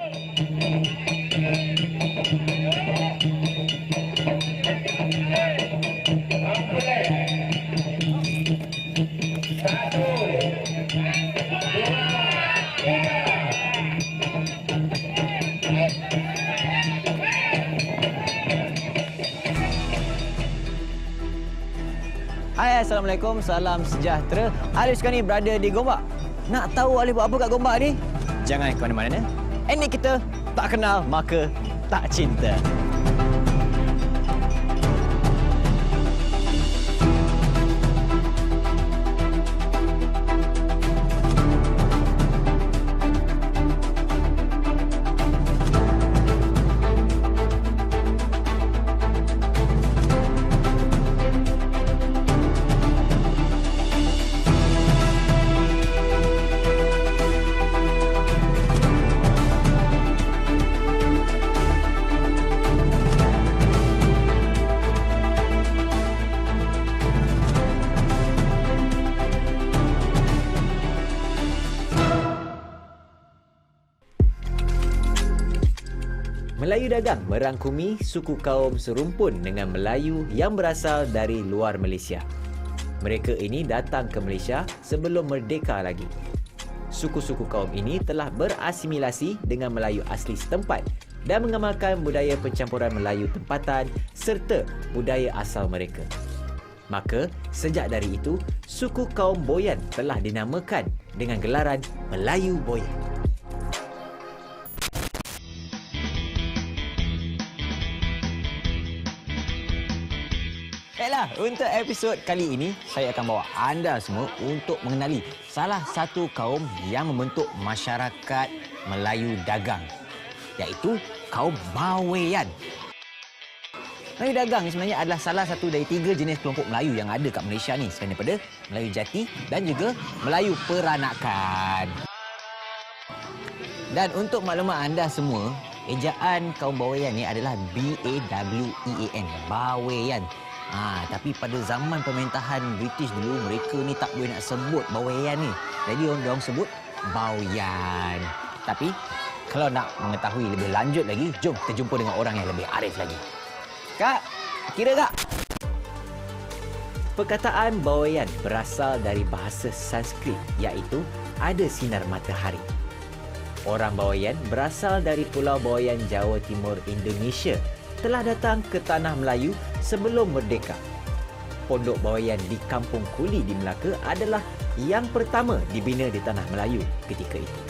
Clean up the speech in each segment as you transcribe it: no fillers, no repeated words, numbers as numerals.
Hai, Assalamualaikum, salam sejahtera. Alif sekarang ni berada di Gombak. Nak tahu Alif buat apa kat Gombak ni? Jangan ke mana-mana. Ini kita tak kenal, maka tak cinta. Melayu Dagang merangkumi suku kaum serumpun dengan Melayu yang berasal dari luar Malaysia. Mereka ini datang ke Malaysia sebelum merdeka lagi. Suku-suku kaum ini telah berasimilasi dengan Melayu asli setempat dan mengamalkan budaya pencampuran Melayu tempatan serta budaya asal mereka. Maka, sejak dari itu, suku kaum Boyan telah dinamakan dengan gelaran Melayu Boyan. Baiklah, untuk episod kali ini, saya akan bawa anda semua untuk mengenali salah satu kaum yang membentuk masyarakat Melayu Dagang, iaitu kaum Bawean. Melayu Dagang sebenarnya adalah salah satu dari 3 jenis kelompok Melayu yang ada kat Malaysia ni, selain daripada Melayu Jati dan juga Melayu Peranakan. Dan untuk maklumat anda semua, ejaan kaum Bawean ni adalah B-A-W-E-A-N, Bawean. Tapi pada zaman pemerintahan British dulu, mereka ni tak boleh nak sebut Bawean ni. Jadi orang sebut Bawean. Tapi kalau nak mengetahui lebih lanjut lagi, jom kita jumpa dengan orang yang lebih arif lagi. Kak, kira Kak? Perkataan Bawean berasal dari bahasa Sanskrit, iaitu ada sinar matahari. Orang Bawean berasal dari Pulau Bawean, Jawa Timur, Indonesia, telah datang ke tanah Melayu sebelum merdeka. Pondok Bawean di Kampung Kuli di Melaka adalah yang pertama dibina di tanah Melayu ketika itu.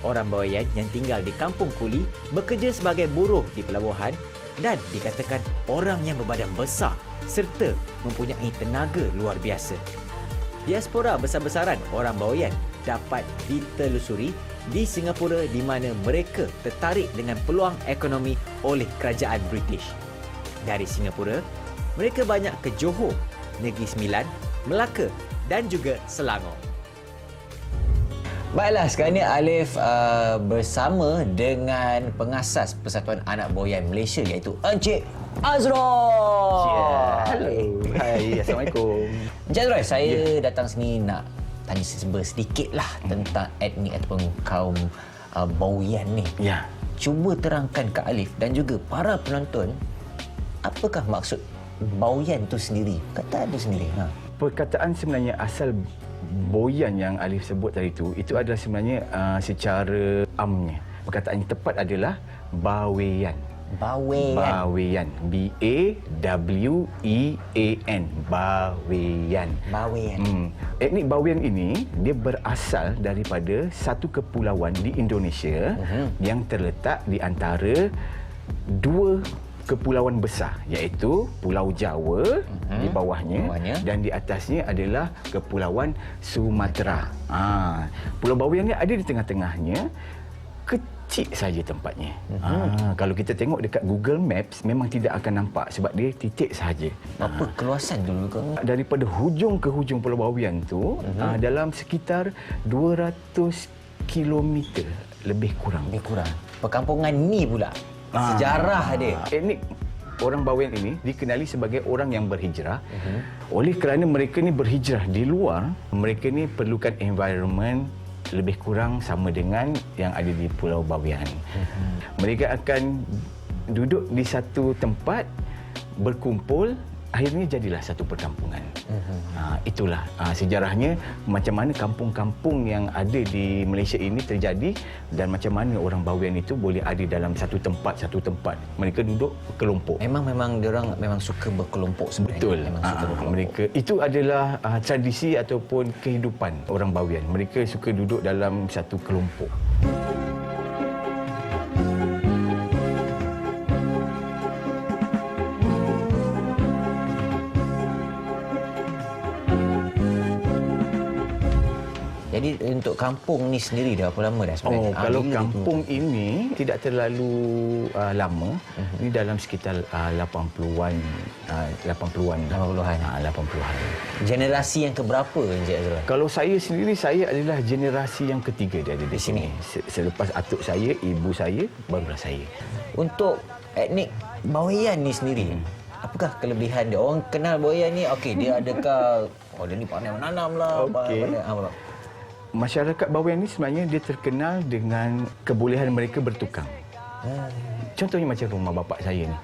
Orang Bawean yang tinggal di Kampung Kuli bekerja sebagai buruh di pelabuhan dan dikatakan orang yang berbadan besar serta mempunyai tenaga luar biasa. Diaspora besar-besaran orang Bawean dapat ditelusuri di Singapura, di mana mereka tertarik dengan peluang ekonomi oleh kerajaan British. Dari Singapura, mereka banyak ke Johor, Negeri Sembilan, Melaka dan juga Selangor. Baiklah, sekarang ni Alif bersama dengan pengasas Persatuan Anak Bawean Malaysia, iaitu Encik Azroy. Hello. Hai, Assalamualaikum. Encik Azroy, saya datang sini nak tanya sedikit lah tentang etnik ataupun kaum Bawean ni. Ya. Cuba terangkan ke Alif dan juga para penonton, apakah maksud Bawean tu sendiri? Kata ada sendiri. Perkataan sebenarnya asal Boyan yang Alif sebut tadi itu adalah sebenarnya secara amnya. Perkataan yang tepat adalah Bawean. Bawean. B-A-W-E-A-N. Bawean. Etnik Bawean ini dia berasal daripada satu kepulauan di Indonesia yang terletak di antara 2 kepulauan besar, iaitu Pulau Jawa di bawahnya dan di atasnya adalah Kepulauan Sumatera. Pulau Bawean ni ada di tengah-tengahnya. Kecil saja tempatnya. Kalau kita tengok dekat Google Maps memang tidak akan nampak sebab dia titik sahaja. Apa keluasan dulu ke? Daripada hujung ke hujung Pulau Bawean tu dalam sekitar 200 kilometer lebih kurang. Perkampungan ni pula sejarah dia. Etnik orang Bawean ini dikenali sebagai orang yang berhijrah. Oleh kerana mereka ni berhijrah di luar, mereka ni perlukan environment lebih kurang sama dengan yang ada di Pulau Bawean. Mereka akan duduk di satu tempat, berkumpul, akhirnya jadilah satu perkampungan. Itulah sejarahnya macam mana kampung-kampung yang ada di Malaysia ini terjadi dan macam mana orang Bawean itu boleh ada dalam satu tempat. Mereka duduk kelompok. Memang diorang memang suka berkelompok sebenarnya. Betul. Memang suka berkelompok. Mereka itu adalah tradisi ataupun kehidupan orang Bawean. Mereka suka duduk dalam satu kelompok. Jadi untuk kampung ni sendiri dah berapa lama dah sebenarnya? Kalau kampung ini tidak terlalu lama. Ini dalam sekitar 80-an. 80-an. Generasi yang keberapa Encik Azrul? Kalau saya sendiri, saya adalah generasi yang ketiga dia ada di sini. Selepas atuk saya, ibu saya, barulah saya. Untuk etnik Bawean ni sendiri, apakah kelebihan dia? Orang kenal Bawean ni, okey, dia adakah dia ni pandai menanam lah, pandai Masyarakat Bawean ni sebenarnya dia terkenal dengan kebolehan mereka bertukang. Contohnya macam rumah bapa saya ni.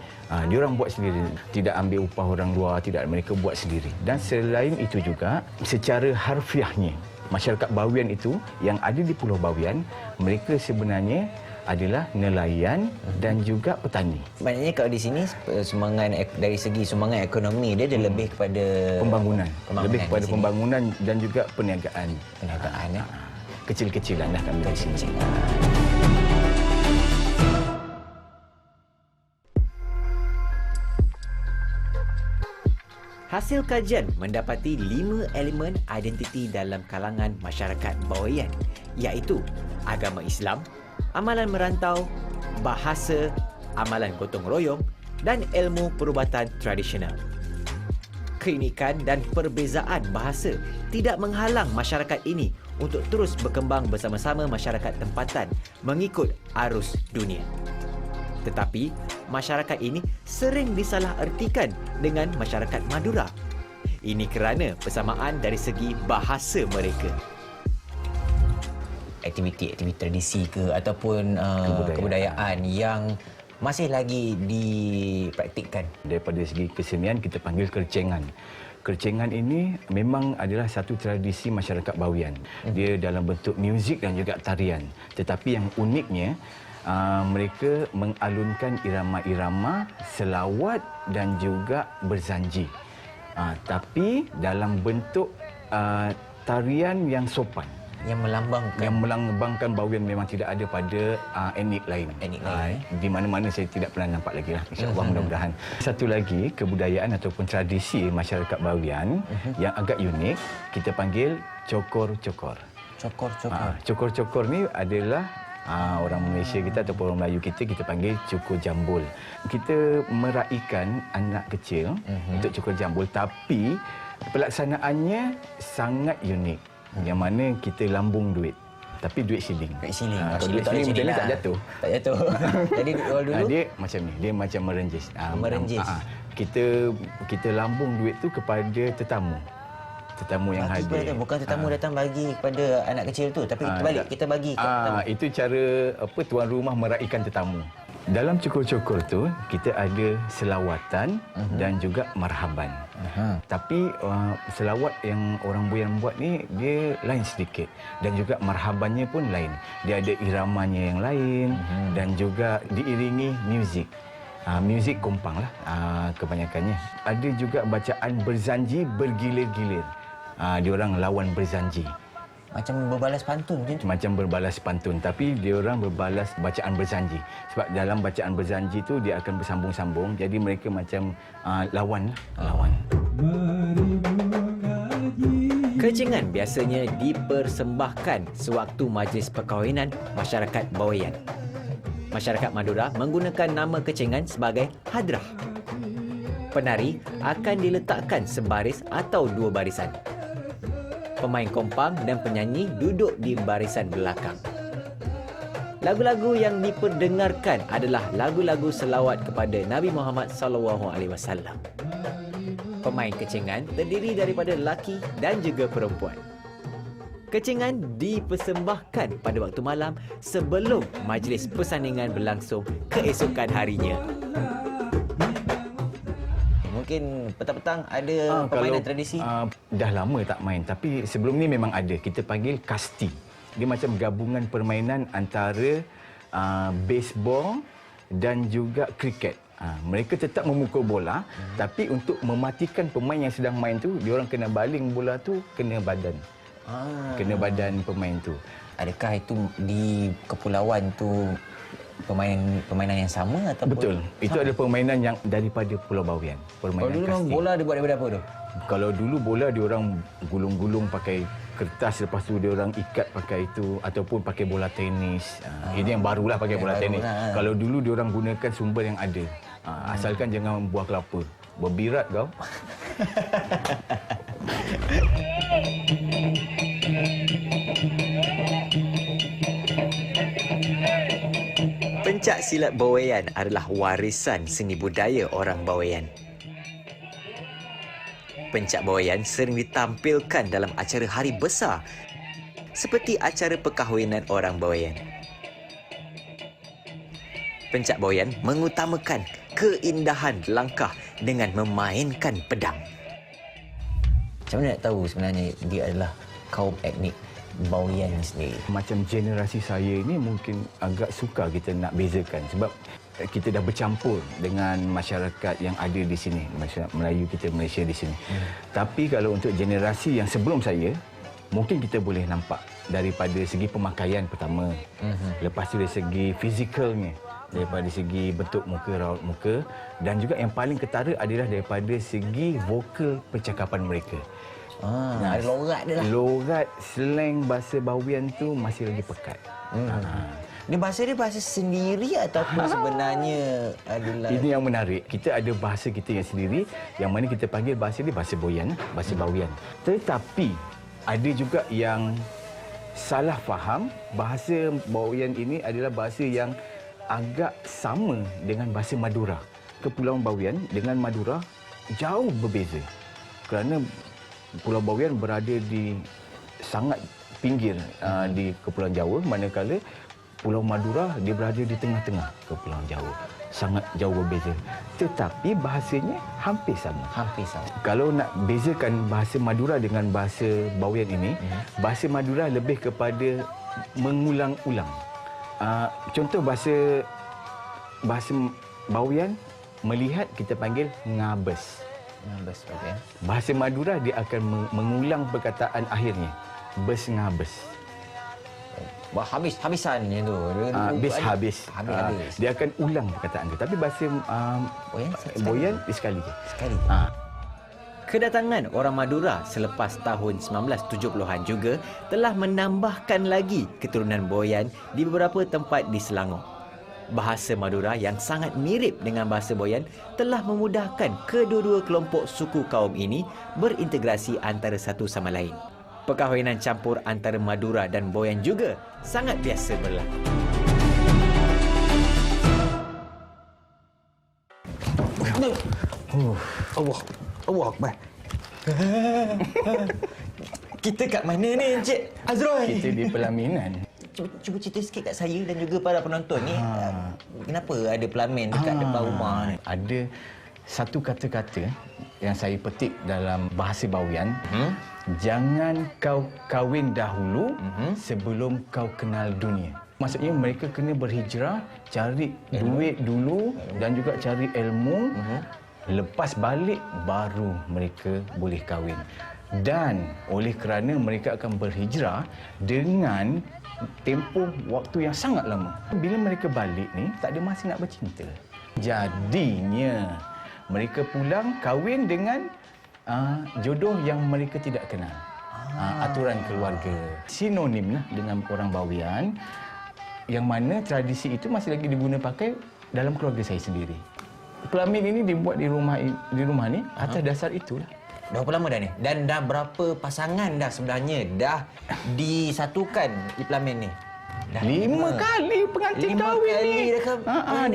Diorang buat sendiri, tidak ambil upah orang luar, tidak, mereka buat sendiri. Dan selain itu juga, secara harfiahnya, masyarakat Bawean itu yang ada di Pulau Bawean, mereka sebenarnya adalah nelayan dan juga petani. Maknanya kalau di sini sumbangan dari segi sumbangan ekonomi dia lebih kepada pembangunan lebih kepada pembangunan dan juga perniagaan. Kecil-kecilan lah kami di sini. Hasil kajian mendapati 5 elemen identiti dalam kalangan masyarakat Bawean, iaitu agama Islam, amalan merantau, bahasa, amalan gotong royong dan ilmu perubatan tradisional. Keunikan dan perbezaan bahasa tidak menghalang masyarakat ini untuk terus berkembang bersama-sama masyarakat tempatan mengikut arus dunia. Tetapi, masyarakat ini sering disalahertikan dengan masyarakat Madura. Ini kerana persamaan dari segi bahasa mereka. Aktiviti-aktiviti tradisi ke ataupun kebudayaan yang masih lagi dipraktikkan. Daripada segi kesenian kita panggil kercengan. Kercengan ini memang adalah satu tradisi masyarakat Bawean. Dia dalam bentuk muzik dan juga tarian. Tetapi yang uniknya mereka mengalunkan irama-irama, selawat dan juga berzanji. Tapi dalam bentuk tarian yang sopan. Yang melambangkan Bawean memang tidak ada pada etnik lain. Di mana-mana saya tidak pernah nampak lagi lah. InsyaAllah mudah-mudahan. Satu lagi kebudayaan ataupun tradisi masyarakat Bawean yang agak unik, kita panggil cokor-cokor. Cokor-cokor ni adalah orang Malaysia kita ataupun orang Melayu kita panggil cukur jambul. Kita meraihkan anak kecil untuk cukur jambul, tapi pelaksanaannya sangat unik. Yang mana kita lambung duit. Tapi duit siling. Kalau duit siling macam ni tak jatuh. Tak jatuh. Jadi kalau dulu dia macam ni. Dia macam merenjis. Kita lambung duit tu kepada tetamu. Tetamu yang hadir. Bukan tetamu datang bagi kepada anak kecil tu, tapi terbalik, kita bagi ke tetamu. Itu cara tuan rumah meraihkan tetamu. Dalam cukur-cukur tu kita ada selawatan dan juga marhaban. Tapi selawat yang orang Bawean buat ni dia lain sedikit dan juga marhabannya pun lain. Dia ada iramanya yang lain dan juga diiringi muzik. Muzik kompang lah kebanyakannya. Ada juga bacaan berzanji bergilir-gilir. Diorang lawan berzanji. Macam berbalas pantun macam tu? Macam berbalas pantun, tapi diorang berbalas bacaan berzanji. Sebab dalam bacaan berzanji tu dia akan bersambung-sambung, jadi mereka macam lawan. Kecengan biasanya dipersembahkan sewaktu majlis perkahwinan masyarakat Bawean. Masyarakat Madura menggunakan nama kecengan sebagai hadrah. Penari akan diletakkan sebaris atau dua barisan. Pemain kompang dan penyanyi duduk di barisan belakang. Lagu-lagu yang diperdengarkan adalah lagu-lagu selawat kepada Nabi Muhammad SAW. Pemain kecengan terdiri daripada lelaki dan juga perempuan. Kecingan dipersembahkan pada waktu malam sebelum majlis persandingan berlangsung keesokan harinya. Mungkin petang-petang ada permainan tradisi? Dah lama tak main, tapi sebelum ni memang ada. Kita panggil kasti. Dia macam gabungan permainan antara baseball dan juga kriket. Mereka tetap memukul bola, tapi untuk mematikan pemain yang sedang main tu, diorang kena baling bola tu kena badan. Kena badan pemain tu. Adakah itu di kepulauan tu permainan yang sama ataupun? Betul. Itu ada permainan yang daripada Pulau Bawean. Permainan Kalau dulu kasti. bola dibuat daripada apa tu? Kalau dulu bola diorang gulung-gulung pakai kertas, lepas tu diorang ikat pakai itu ataupun pakai bola tenis. Ini yang barulah pakai bola tenis. Kalau dulu diorang gunakan sumber yang ada. Asalkan jangan buah kelapa. Berbirat kau. Pencak silat Bawean adalah warisan seni budaya orang Bawean. Pencak Bawean sering ditampilkan dalam acara hari besar seperti acara perkahwinan orang Bawean. Pencak Bawean mengutamakan keindahan langkah dengan memainkan pedang. Macam mana nak tahu sebenarnya dia adalah kaum etnik Bawean sendiri? Macam generasi saya ini mungkin agak sukar kita nak bezakan sebab kita dah bercampur dengan masyarakat yang ada di sini, masyarakat Melayu kita, Malaysia di sini. Tapi kalau untuk generasi yang sebelum saya, mungkin kita boleh nampak daripada segi pemakaian pertama. Lepas tu dari segi fizikalnya, daripada segi bentuk muka, raut muka, dan juga yang paling ketara adalah daripada segi vokal percakapan mereka. Ada lorat dia lah. Lorat, slang bahasa Bawean tu masih lagi pekat. Dia bahasa sendiri ataupun sebenarnya adalah... Ini yang menarik. Kita ada bahasa kita yang sendiri, yang mana kita panggil bahasa dia bahasa Boyan, bahasa Bawean. Tetapi ada juga yang salah faham, bahasa Bawean ini adalah bahasa yang agak sama dengan bahasa Madura. Kepulauan Bawean dengan Madura jauh berbeza. Kerana Pulau Bawean berada di sangat pinggir di Kepulauan Jawa, manakala Pulau Madura dia berada di tengah-tengah Kepulauan Jawa. Sangat jauh berbeza. Tetapi bahasanya hampir sama. Hampir sama. Kalau nak bezakan bahasa Madura dengan bahasa Bawean ini, bahasa Madura lebih kepada mengulang-ulang. Contoh bahasa Bawean, melihat kita panggil ngabes. Okay. Bahasa Madura dia akan mengulang perkataan akhirnya. Bes ngabes. Habis-habisan je tu. Habis. Dia akan ulang perkataan tu. Tapi bahasa Boyan sekali je. Sekali. Kedatangan orang Madura selepas tahun 1970-an juga telah menambahkan lagi keturunan Boyan di beberapa tempat di Selangor. Bahasa Madura yang sangat mirip dengan bahasa Boyan telah memudahkan kedua-dua kelompok suku kaum ini berintegrasi antara satu sama lain. Perkahwinan campur antara Madura dan Boyan juga sangat biasa berlaku. Allah Akbar. Kita kat mana ni, Encik Azroy? Kita di pelaminan. Cuba cerita sikit kat saya dan juga para penonton ni. Kenapa ada pelamin dekat depan rumah ni? Ada satu kata-kata yang saya petik dalam bahasa Bawean. Jangan kau kahwin dahulu sebelum kau kenal dunia. Maksudnya mereka kena berhijrah, cari duit dulu dan juga cari ilmu. Lepas balik baru mereka boleh kahwin. Dan oleh kerana mereka akan berhijrah dengan tempoh waktu yang sangat lama. Bila mereka balik ni, tak ada masa nak bercinta. Jadinya mereka pulang kahwin dengan jodoh yang mereka tidak kenal. Aturan keluarga. Sinonim lah dengan orang Bawean, yang mana tradisi itu masih lagi diguna pakai dalam keluarga saya sendiri. Pelamin ini dibuat di rumah ni atas dasar itulah. Dah berapa lama dah ni? Dan dah berapa pasangan dah sebenarnya dah disatukan di pelamin ni? Dah 5 kali pengantin kahwin ni.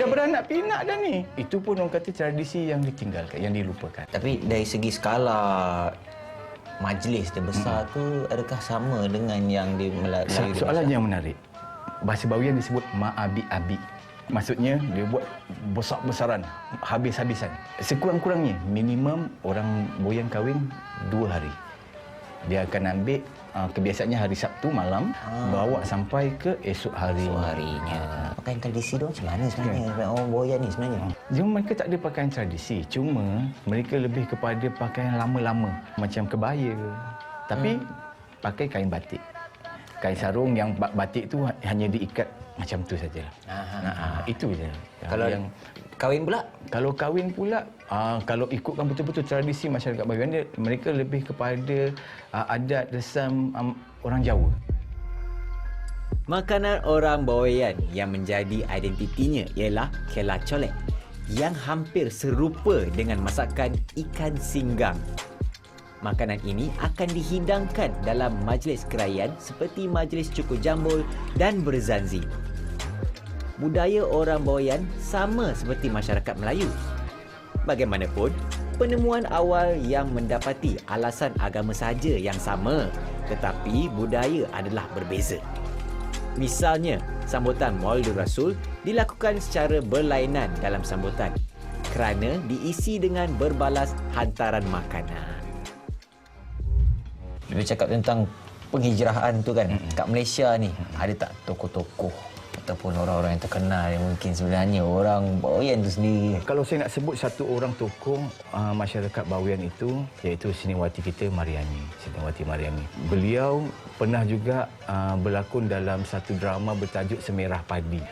Dah beranak pinak dah ni. Itu pun orang kata tradisi yang ditinggalkan, yang dilupakan. Tapi dari segi skala majlis dia besar tu adakah sama dengan yang di Melayu? Soalan yang menarik. Bahasa Bawian disebut ma'abi-abi. Maksudnya dia buat besar-besaran, habis-habisan. Sekurang-kurangnya minimum orang boyan kahwin 2 hari. Dia akan ambil kebiasaannya hari Sabtu malam bawa sampai ke esok hari. Esok harinya. Pakaian tradisi tu macam mana sebenarnya orang boyan ni sebenarnya? Cuma mereka tak ada pakaian tradisi. Cuma mereka lebih kepada pakaian lama-lama macam kebaya. Tapi pakai kain batik. Kain sarung yang batik tu hanya diikat macam tu saja. Itu je. Kalau yang kahwin pula? Kalau kahwin pula, kalau ikutkan betul-betul tradisi masyarakat Bawian, mereka lebih kepada adat resam orang Jawa. Makanan orang Bawean yang menjadi identitinya ialah kela colek yang hampir serupa dengan masakan ikan singgang. Makanan ini akan dihidangkan dalam majlis kerajaan seperti majlis cukur jambul dan berzanzi. Budaya orang Bawean sama seperti masyarakat Melayu. Bagaimanapun, penemuan awal yang mendapati alasan agama sahaja yang sama, tetapi budaya adalah berbeza. Misalnya, sambutan Maulid Rasul dilakukan secara berlainan dalam sambutan kerana diisi dengan berbalas hantaran makanan. Bila cakap tentang penghijrahan tu kan, kat Malaysia ni ada tak tokoh-tokoh ataupun orang-orang yang terkenal yang mungkin sebenarnya orang Bawean tu sendiri? Kalau saya nak sebut satu orang tokoh masyarakat Bawean itu, iaitu seniwati kita Mariani, Seniwati Mariani. Beliau pernah juga berlakon dalam satu drama bertajuk Semerah Padi,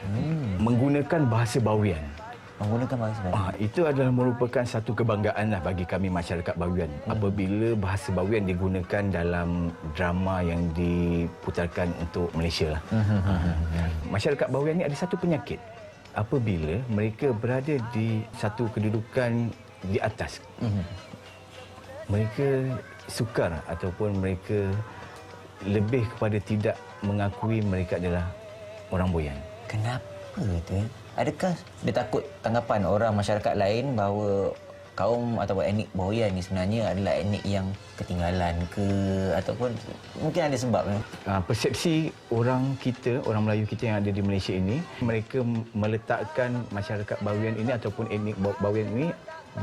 menggunakan bahasa Bawean. Menggunakan bahasa Bawean. Itu adalah merupakan satu kebanggaan lah bagi kami masyarakat Bawean apabila bahasa Bawean digunakan dalam drama yang diputarkan untuk Malaysia lah. Masyarakat Bawean ni ada satu penyakit. Apabila mereka berada di satu kedudukan di atas, mereka sukar ataupun mereka lebih kepada tidak mengakui mereka adalah orang Bawean. Kenapa tu? Adakah dia takut tanggapan orang masyarakat lain bahawa kaum atau etnik Bawean ni sebenarnya adalah etnik yang ketinggalan ke, ataupun mungkin ada sebab? Persepsi orang kita, orang Melayu kita yang ada di Malaysia ini, mereka meletakkan masyarakat Bawean ini ataupun etnik Bawean ini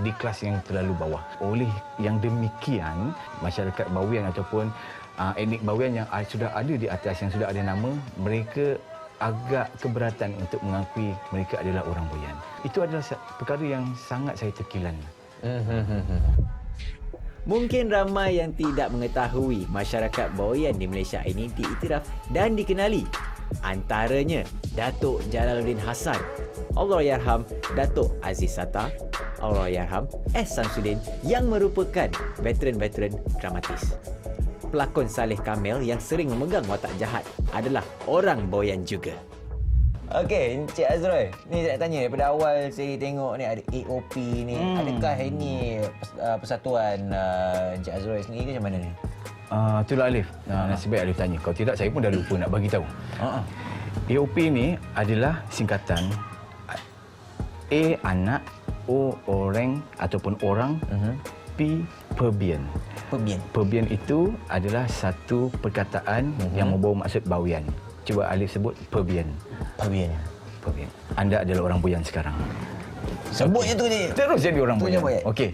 di kelas yang terlalu bawah. Oleh yang demikian, masyarakat Bawean ataupun etnik Bawean yang sudah ada di atas, yang sudah ada nama, mereka agak keberatan untuk mengakui mereka adalah orang Bawean. Itu adalah perkara yang sangat saya terkilan. Mungkin ramai yang tidak mengetahui masyarakat Bawean di Malaysia ini diiktiraf dan dikenali. Antaranya Datuk Jalaluddin Hassan, Allahyarham Datuk Aziz Sata, Allahyarham S. Samsudin yang merupakan veteran-veteran dramatis. Pelakon Saleh Kamil yang sering memegang watak jahat adalah orang Bawean juga. Okey, Encik Azroy, ni saya nak tanya daripada awal saya tengok ni ada AOP ni. Adakah ini persatuan Encik Azroy sendiri ke macam mana ni? Itulah Alif. Nasib baik Alif tanya. Kalau tidak, saya pun dah lupa nak bagi tahu. AOP ni adalah singkatan A anak, O orang ataupun orang, P Perbian. Perbian itu adalah satu perkataan yang membawa maksud Bawean. Cuba Alif sebut Perbian. Perbian. Anda adalah orang Bawean sekarang. Sebutnya tu je. Terus jadi orang Tu je Bawean. Bawean. Okey.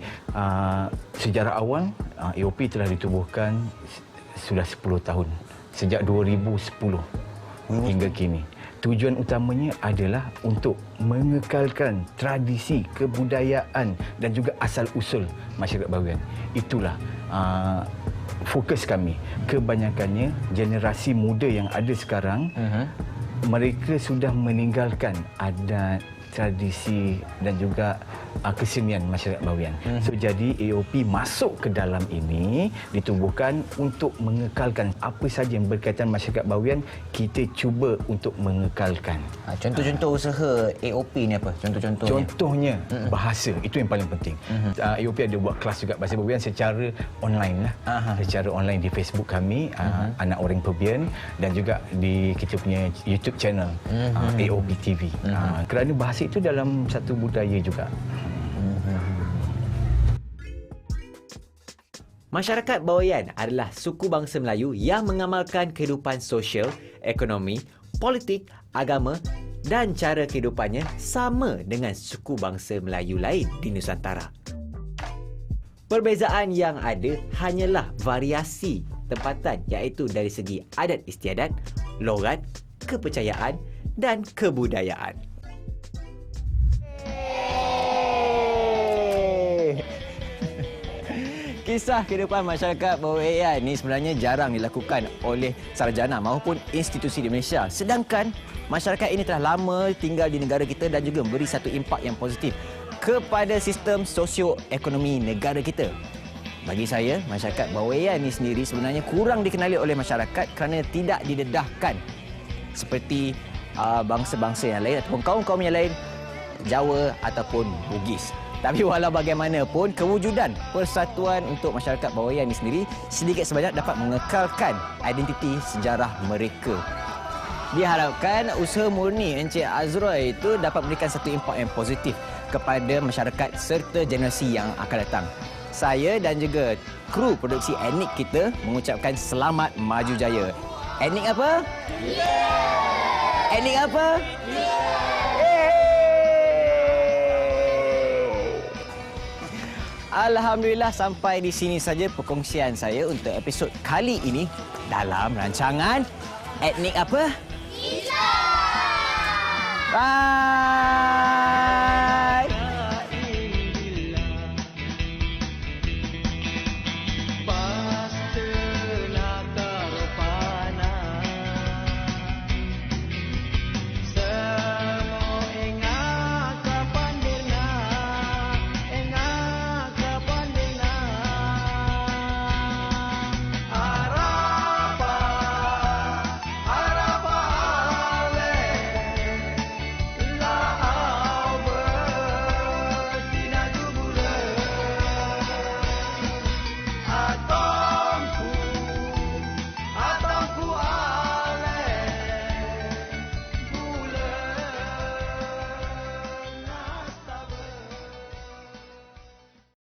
Sejarah awal AOP telah ditubuhkan sudah 10 tahun. Sejak 2010 hingga kini. Tujuan utamanya adalah untuk mengekalkan tradisi, kebudayaan dan juga asal-usul masyarakat Bawean. Itulah fokus kami. Kebanyakannya generasi muda yang ada sekarang, mereka sudah meninggalkan adat, tradisi dan juga kesenian masyarakat Bawean. So jadi AOP masuk ke dalam ini ditubuhkan untuk mengekalkan apa saja yang berkaitan masyarakat Bawean, kita cuba untuk mengekalkan. Contoh-contoh usaha AOP ni apa? Contoh-contohnya. Contohnya bahasa, itu yang paling penting. AOP ada buat kelas juga bahasa Bawean secara online lah. Secara online di Facebook kami, Anak Orang Perbian, dan juga di kita punya YouTube channel AOP TV. Kerana bahasa itu dalam satu budaya juga. Masyarakat Bawean adalah suku bangsa Melayu yang mengamalkan kehidupan sosial, ekonomi, politik, agama dan cara kehidupannya sama dengan suku bangsa Melayu lain di Nusantara. Perbezaan yang ada hanyalah variasi tempatan iaitu dari segi adat istiadat, logat, kepercayaan dan kebudayaan. Kisah kehidupan masyarakat Bawean ni sebenarnya jarang dilakukan oleh sarjana maupun institusi di Malaysia. Sedangkan masyarakat ini telah lama tinggal di negara kita dan juga memberi satu impak yang positif kepada sistem sosioekonomi negara kita. Bagi saya, masyarakat Bawean ni sendiri sebenarnya kurang dikenali oleh masyarakat kerana tidak didedahkan seperti bangsa-bangsa yang lain ataupun kaum-kaum yang lain, Jawa ataupun Bugis. Tapi walau bagaimanapun, kewujudan persatuan untuk masyarakat Bawean ini sendiri sedikit sebanyak dapat mengekalkan identiti sejarah mereka. Diharapkan usaha murni Encik Azroy itu dapat memberikan satu impak yang positif kepada masyarakat serta generasi yang akan datang. Saya dan juga kru produksi Etnik kita mengucapkan selamat maju jaya. Etnik apa? Yeah! Etnik apa? Yeah! Alhamdulillah, sampai di sini saja perkongsian saya untuk episod kali ini dalam rancangan Etnik apa? Islam! Bye!